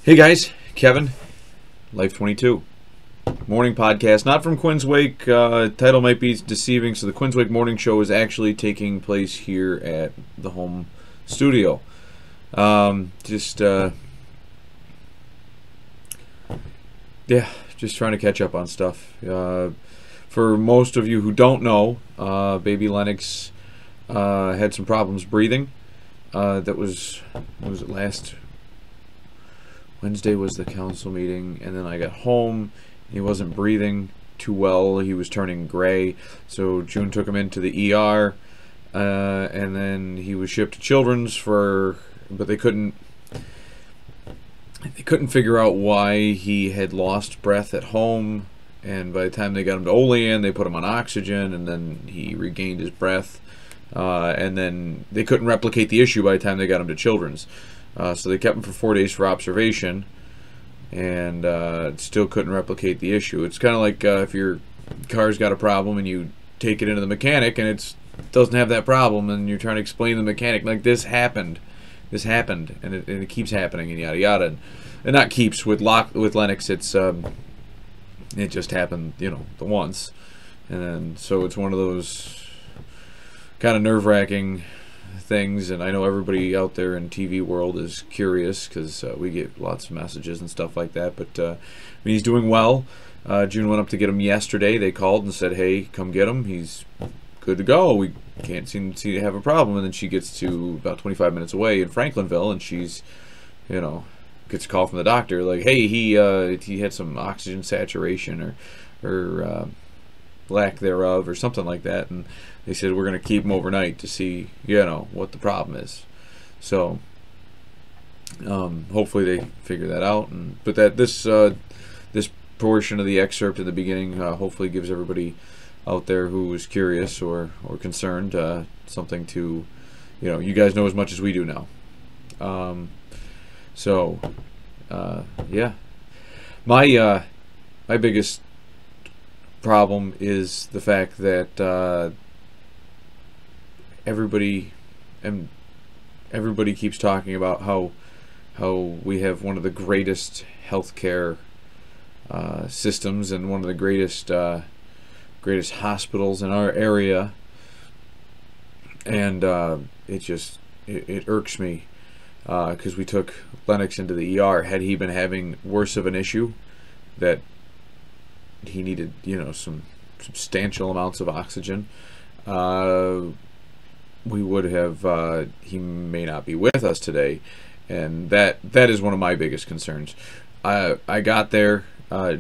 Hey guys, Kevin, Life22, morning podcast, not from Quinn'sWake. Title might be deceiving. So the Quinn'sWake morning show is actually taking place here at the home studio. Just trying to catch up on stuff. For most of you who don't know, baby Lennox had some problems breathing. What was it, last Wednesday was the council meeting, and then I got home. He wasn't breathing too well. He was turning gray, so June took him into the ER, and then he was shipped to Children's but they couldn't figure out why he had lost breath at home. And by the time they got him to Olean, they put him on oxygen, and then he regained his breath. And then they couldn't replicate the issue by the time they got him to Children's. So they kept him for 4 days for observation, and still couldn't replicate the issue. It's kind of like if your car's got a problem and you take it into the mechanic and it doesn't have that problem, and you're trying to explain to the mechanic, like, this happened, and it keeps happening, and yada yada. And not keeps with Lennox. It just happened, the once, and then so it's one of those kind of nerve-wracking things. And I know everybody out there in TV world is curious because we get lots of messages and stuff like that. But he's doing well. June went up to get him yesterday. They called and said, "Hey, come get him. He's good to go. We can't seem to have a problem." And then she gets to about 25 minutes away in Franklinville, and she's, gets a call from the doctor like, "Hey, he had some oxygen saturation or lack thereof, or something like that," and they said, "We're going to keep him overnight to see, what the problem is." So hopefully they figure that out. But this portion of the excerpt in the beginning hopefully gives everybody out there who is curious or concerned something to, you guys know as much as we do now. Yeah, my biggest problem is the fact that everybody keeps talking about how we have one of the greatest healthcare systems and one of the greatest hospitals in our area, and it irks me because we took Lennox into the ER. Had he been having worse of an issue that he needed, some substantial amounts of oxygen, we would have, he may not be with us today, and that is one of my biggest concerns. I got there,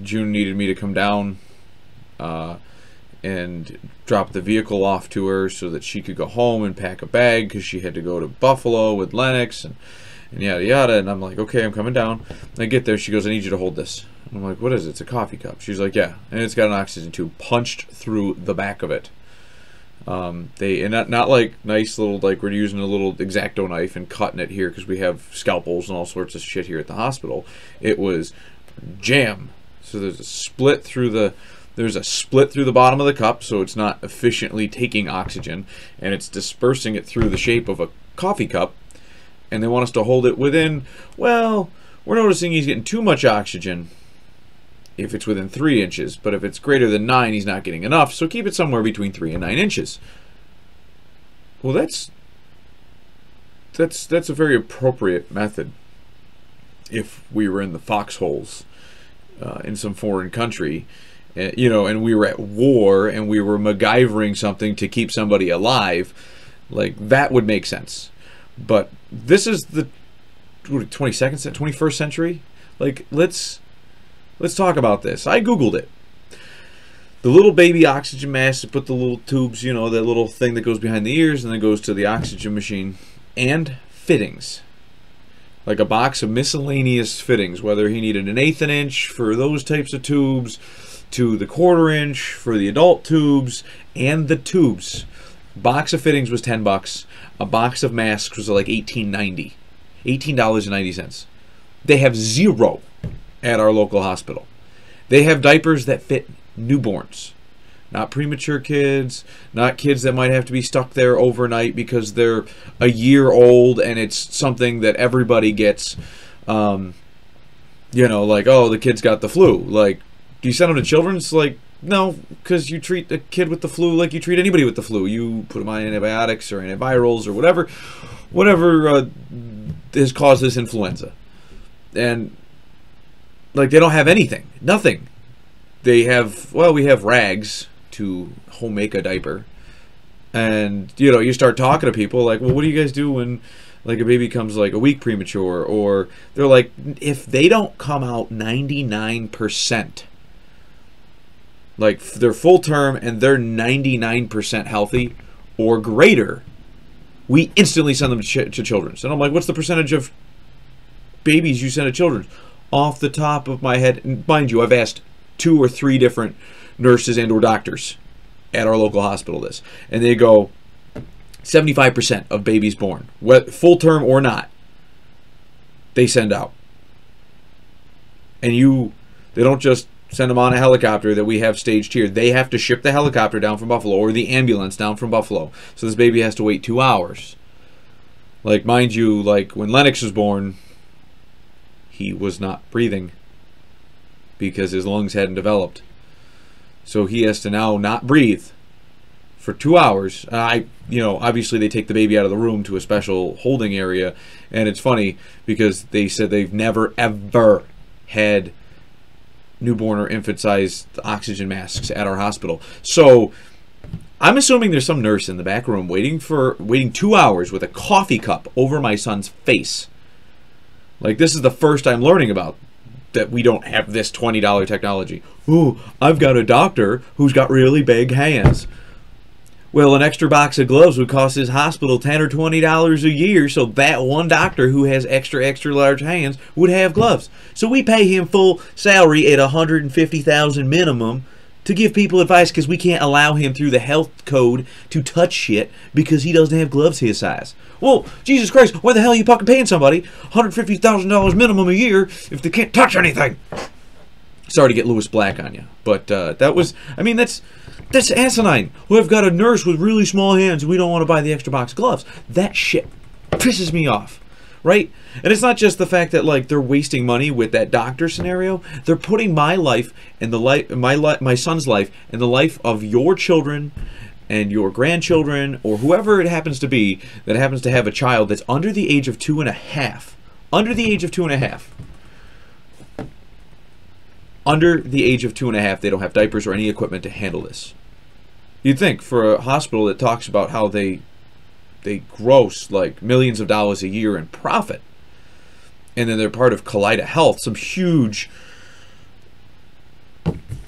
June needed me to come down and drop the vehicle off to her so that she could go home and pack a bag because she had to go to Buffalo with Lennox and yada yada. And I'm like, "Okay, I'm coming down." And I get there, she goes, "I need you to hold this." I'm like, "What is it?" "It's a coffee cup." She's like, "Yeah," and it's got an oxygen tube punched through the back of it. Not like nice little, like we're using a little X-Acto knife and cutting it here because we have scalpels and all sorts of shit here at the hospital. It was jam. So there's a split through the bottom of the cup, so it's not efficiently taking oxygen, and it's dispersing it through the shape of a coffee cup. And they want us to hold it within, well, we're noticing he's getting too much oxygen if it's within 3 inches, but if it's greater than 9, he's not getting enough, so keep it somewhere between 3 and 9 inches. Well, that's a very appropriate method if we were in the foxholes in some foreign country, and we were at war and we were MacGyvering something to keep somebody alive. Like, that would make sense. But this is the 21st century. Like, let's talk about this. I googled it. The little baby oxygen mask, to put the little tubes, that little thing that goes behind the ears and then goes to the oxygen machine, and fittings. Like a box of miscellaneous fittings, whether he needed an 1/8 inch for those types of tubes, to the 1/4 inch for the adult tubes, and the tubes. Box of fittings was $10. A box of masks was like $18.90. $18.90. They have zero at our local hospital. They have diapers that fit newborns. Not premature kids, not kids that might have to be stuck there overnight because they're a year old and it's something that everybody gets You know, like, oh, the kid's got the flu. Like, do you send them to children's? Like, no, because you treat a kid with the flu like you treat anybody with the flu. You put them on antibiotics or antivirals or whatever has caused this influenza. And, like, they don't have anything. Nothing. They have, well, we have rags to home make a diaper. And, you know, you start talking to people like, well, what do you guys do when, like, a baby comes, like, a week premature? Or they're like, if they don't come out 99%, like, they're full term and they're 99% healthy or greater, we instantly send them to children's. And I'm like, what's the percentage of babies you send to children's? Off the top of my head, and mind you, I've asked 2 or 3 different nurses and or doctors at our local hospital this, and they go 75% of babies born, full term or not, they send out. And they don't just send them on a helicopter that we have staged here. They have to ship the helicopter down from Buffalo or the ambulance down from Buffalo. So this baby has to wait 2 hours. Like, mind you, like when Lennox was born, he was not breathing because his lungs hadn't developed. So he has to now not breathe for 2 hours. Obviously they take the baby out of the room to a special holding area, and it's funny because they said they've never ever had newborn or infant-sized oxygen masks at our hospital. So I'm assuming there's some nurse in the back room waiting 2 hours with a coffee cup over my son's face. Like, this is the first I'm learning about that we don't have this $20 technology. Ooh, I've got a doctor who's got really big hands. Well, an extra box of gloves would cost his hospital $10 or $20 a year, so that one doctor who has extra large hands would have gloves. So we pay him full salary at $150,000 minimum to give people advice because we can't allow him through the health code to touch shit because he doesn't have gloves his size. Well, Jesus Christ, why the hell are you fucking paying somebody $150,000 minimum a year if they can't touch anything? Sorry to get Lewis Black on you, but that's asinine. Well, I've got a nurse with really small hands and we don't want to buy the extra box of gloves. That shit pisses me off, right? And it's not just the fact that, like, they're wasting money with that doctor scenario. They're putting my life and my son's life and the life of your children and your grandchildren or whoever it happens to be that happens to have a child that's under the age of 2.5. Under the age of 2.5. Under the age of 2.5, they don't have diapers or any equipment to handle this. You'd think for a hospital that talks about how they gross like millions of dollars a year in profit, and then they're part of Kaleida Health, some huge.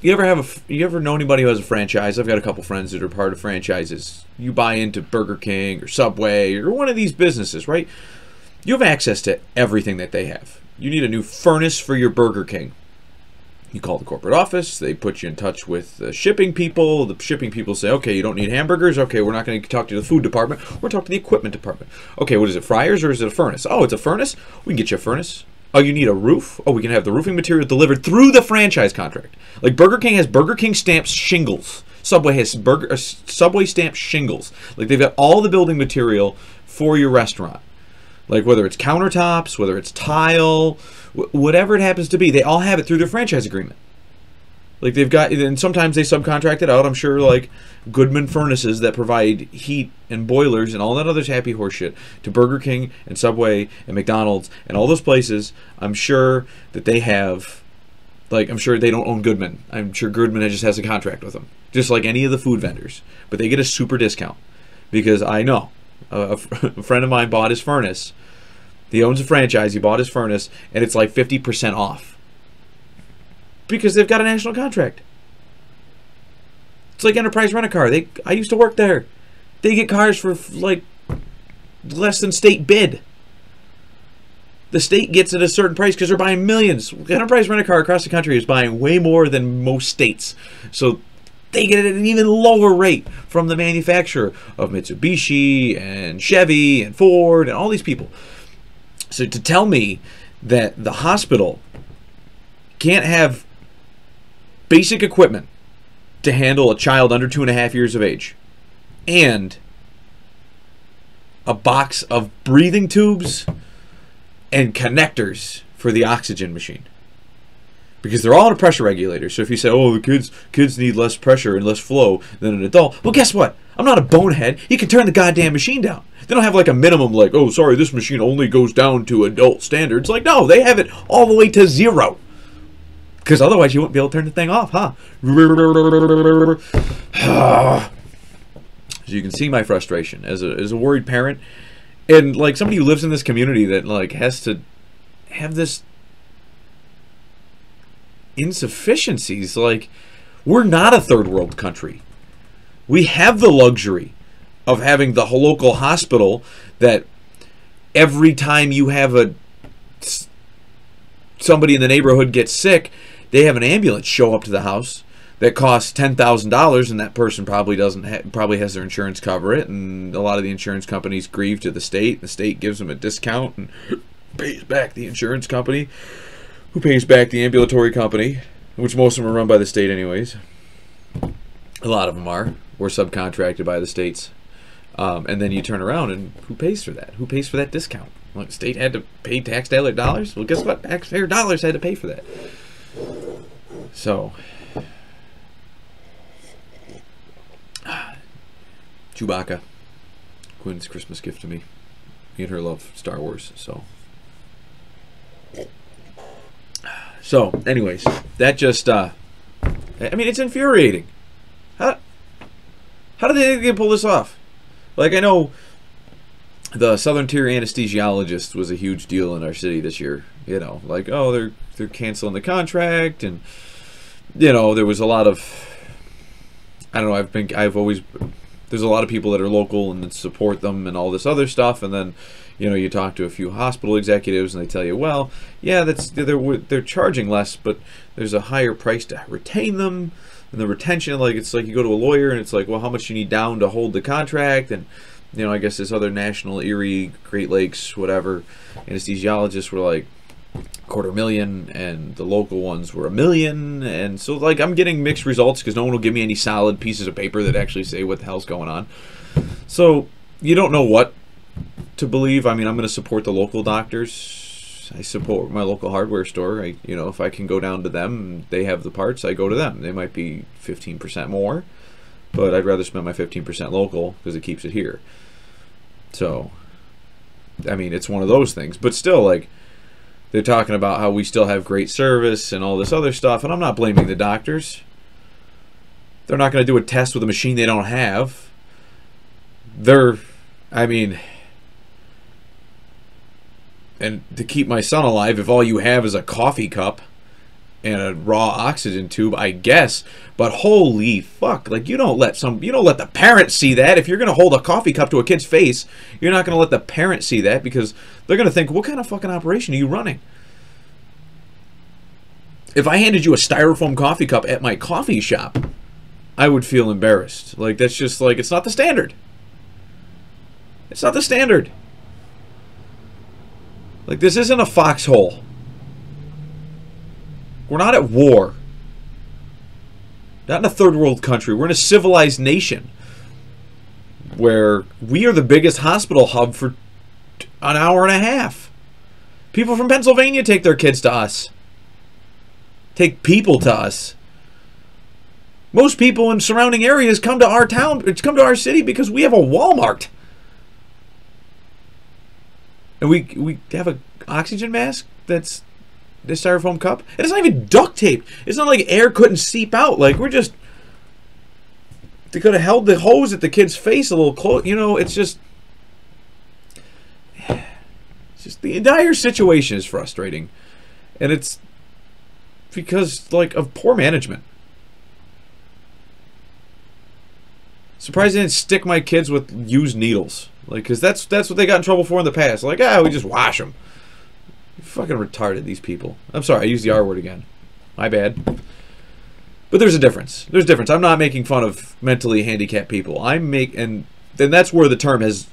You ever know anybody who has a franchise? I've got a couple friends that are part of franchises. You buy into Burger King or Subway or one of these businesses, right? You have access to everything that they have. You need a new furnace for your Burger King. You call the corporate office. They put you in touch with the shipping people. The shipping people say, okay, you don't need hamburgers. Okay, we're not going to talk to the food department. We're talking to the equipment department. Okay, what is it, fryers or is it a furnace? Oh, it's a furnace? We can get you a furnace. Oh, you need a roof? Oh, we can have the roofing material delivered through the franchise contract. Like Burger King has Burger King stamped shingles. Subway has Subway stamped shingles. Like they've got all the building material for your restaurant. Like whether it's countertops, whether it's tile, whatever it happens to be, they all have it through their franchise agreement. Like they've got, and sometimes they subcontract it out. I'm sure like Goodman Furnaces that provide heat and boilers and all that other happy horse shit to Burger King and Subway and McDonald's and all those places. I'm sure that they have, like, I'm sure they don't own Goodman. I'm sure Goodman just has a contract with them, just like any of the food vendors. But they get a super discount because I know a friend of mine bought his furnace. He owns a franchise. He bought his furnace, and it's like 50% off because they've got a national contract. It's like Enterprise Rent-A-Car. I used to work there. They get cars for like less than state bid. The state gets it at a certain price because they're buying millions. Enterprise Rent-A-Car across the country is buying way more than most states. So they get it at an even lower rate from the manufacturer of Mitsubishi and Chevy and Ford and all these people. So to tell me that the hospital can't have basic equipment to handle a child under 2.5 years of age and a box of breathing tubes and connectors for the oxygen machine. Because they're all on a pressure regulator. So if you say, oh, the kids need less pressure and less flow than an adult, well, guess what? I'm not a bonehead. You can turn the goddamn machine down. They don't have like a minimum, like, oh, sorry, this machine only goes down to adult standards. Like, no, they have it all the way to 0. Because otherwise you wouldn't be able to turn the thing off, huh? So you can see my frustration as a worried parent. And like somebody who lives in this community that like has to have this insufficiencies. Like, we're not a third world country. We have the luxury of having the local hospital that every time you have somebody in the neighborhood gets sick, they have an ambulance show up to the house that costs $10,000, and that person probably probably has their insurance cover it, and a lot of the insurance companies grieve to the state. The state gives them a discount and pays back the insurance company, who pays back the ambulatory company, which most of them are run by the state anyways. A lot of them are. We're subcontracted by the states. And then you turn around and who pays for that? Who pays for that discount? Well, the state had to pay taxpayer dollars? Well, guess what? Taxpayer dollars had to pay for that. So, Chewbacca, Quinn's Christmas gift to me. Me and her love Star Wars, so. So, anyways, that just, I mean, it's infuriating. How did they pull this off? Like, I know the Southern Tier anesthesiologist was a huge deal in our city this year. You know, like, oh, they're canceling the contract, and you know, there was a lot of, I don't know, I've always, there's a lot of people that are local and that support them and all this other stuff, and then, you know, you talk to a few hospital executives and they tell you, well, yeah, they're charging less, but there's a higher price to retain them, and the retention, like, it's like you go to a lawyer and it's like, well, how much you need down to hold the contract, and you know, I guess this other national Erie, Great Lakes, whatever, anesthesiologists were like $250,000, and the local ones were $1 million, and so like I'm getting mixed results because no one will give me any solid pieces of paper that actually say what the hell's going on. So you don't know what to believe. I mean, I'm going to support the local doctors. I support my local hardware store. You know, if I can go down to them, they have the parts, I go to them. They might be 15% more, but I'd rather spend my 15% local because it keeps it here. So, I mean, it's one of those things. But still, like, they're talking about how we still have great service and all this other stuff, and I'm not blaming the doctors. They're not going to do a test with a machine they don't have. I mean, and to keep my son alive, if all you have is a coffee cup and a raw oxygen tube, I guess, but holy fuck, like, you don't let the parent see that. If you're going to hold a coffee cup to a kid's face, you're not going to let the parent see that, because they're going to think, what kind of fucking operation are you running? If I handed you a styrofoam coffee cup at my coffee shop, I would feel embarrassed. Like, that's just, like, it's not the standard. It's not the standard. Like, this isn't a foxhole. We're not at war. Not in a third world country. We're in a civilized nation where we are the biggest hospital hub for an hour and a half. People from Pennsylvania take their kids to us. Take people to us. Most people in surrounding areas come to our town, come to our city because we have a Walmart. And we have an oxygen mask that's this styrofoam cup. And it's not even duct tape. It's not like air couldn't seep out. Like, we're just... They could have held the hose at the kid's face a little close. You know, it's just... It's just the entire situation is frustrating. And it's because, like, of poor management. Surprised they didn't stick my kids with used needles. Like, because that's what they got in trouble for in the past. Like, we just wash them. Fucking retarded, these people. I'm sorry, I used the R word again. My bad. But there's a difference. There's a difference. I'm not making fun of mentally handicapped people. And that's where the term has,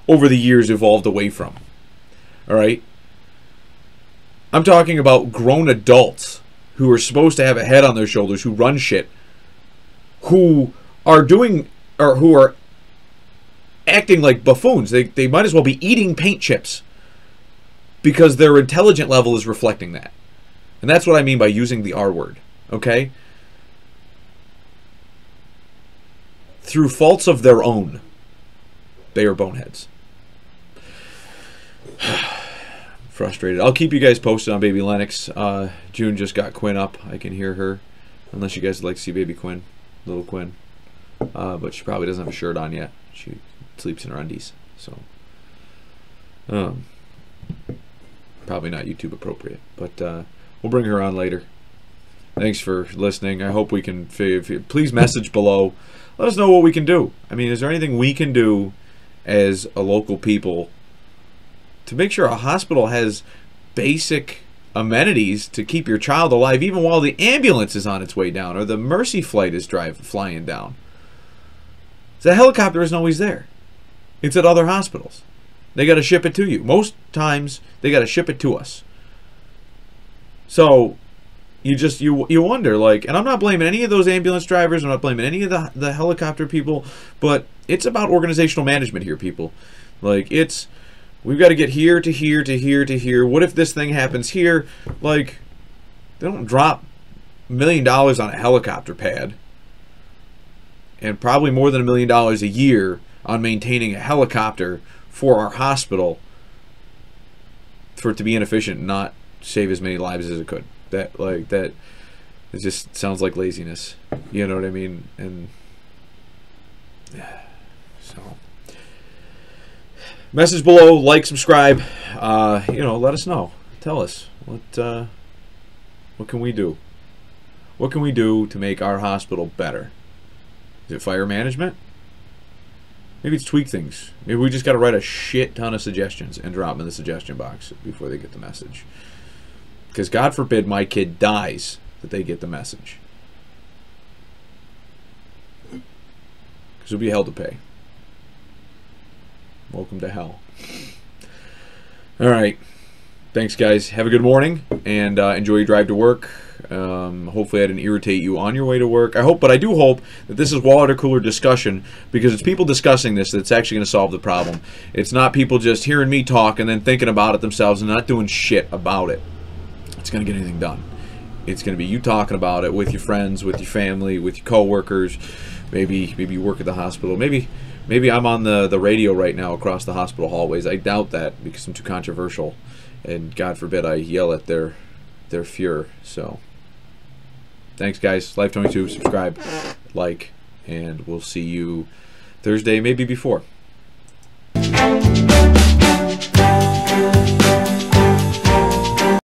over the years, evolved away from. Alright? I'm talking about grown adults who are supposed to have a head on their shoulders, who run shit, who are acting like buffoons. They might as well be eating paint chips, because their intelligent level is reflecting that. And that's what I mean by using the R word, okay? Through faults of their own, they are boneheads. Frustrated. I'll keep you guys posted on baby Lennox. June just got Quinn up. I can hear her. Unless you guys would like to see baby Quinn, little Quinn. But she probably doesn't have a shirt on yet. She sleeps in her undies. So, probably not YouTube appropriate. But we'll bring her on later. Thanks for listening. I hope we can... Please message below. Let us know what we can do. I mean, is there anything we can do as a local people to make sure a hospital has basic amenities to keep your child alive even while the ambulance is on its way down or the Mercy flight is flying down? The helicopter isn't always there. It's at other hospitals. They got to ship it to you. Most times they got to ship it to us. So you wonder, like, and I'm not blaming any of those ambulance drivers, I'm not blaming any of the helicopter people, but it's about organizational management here, people. Like, we've got to get here to here to here to here. What if this thing happens here? Like, they don't drop $1 million on a helicopter pad and probably more than $1 million a year on maintaining a helicopter for our hospital for it to be inefficient and not save as many lives as it could. That it just sounds like laziness. You know what I mean? And so, message below, like, subscribe. You know, let us know. Tell us what can we do? What can we do to make our hospital better? Is it fire management? Maybe it's tweak things. Maybe we just got to write a shit ton of suggestions and drop them in the suggestion box before they get the message. Because God forbid my kid dies that they get the message. Because it'll be hell to pay. Welcome to hell. All right. Thanks, guys. Have a good morning and enjoy your drive to work. Hopefully I didn't irritate you on your way to work. But I do hope that this is water cooler discussion, because it's people discussing this that's actually going to solve the problem. It's not people just hearing me talk and then thinking about it themselves and not doing shit about it. It's going to get anything done. It's going to be you talking about it with your friends, with your family, with your co-workers. Maybe you work at the hospital. Maybe I'm on the radio right now across the hospital hallways. I doubt that because I'm too controversial, and God forbid I yell at their furor. So, thanks, guys. Life22, subscribe, like, and we'll see you Thursday, maybe before.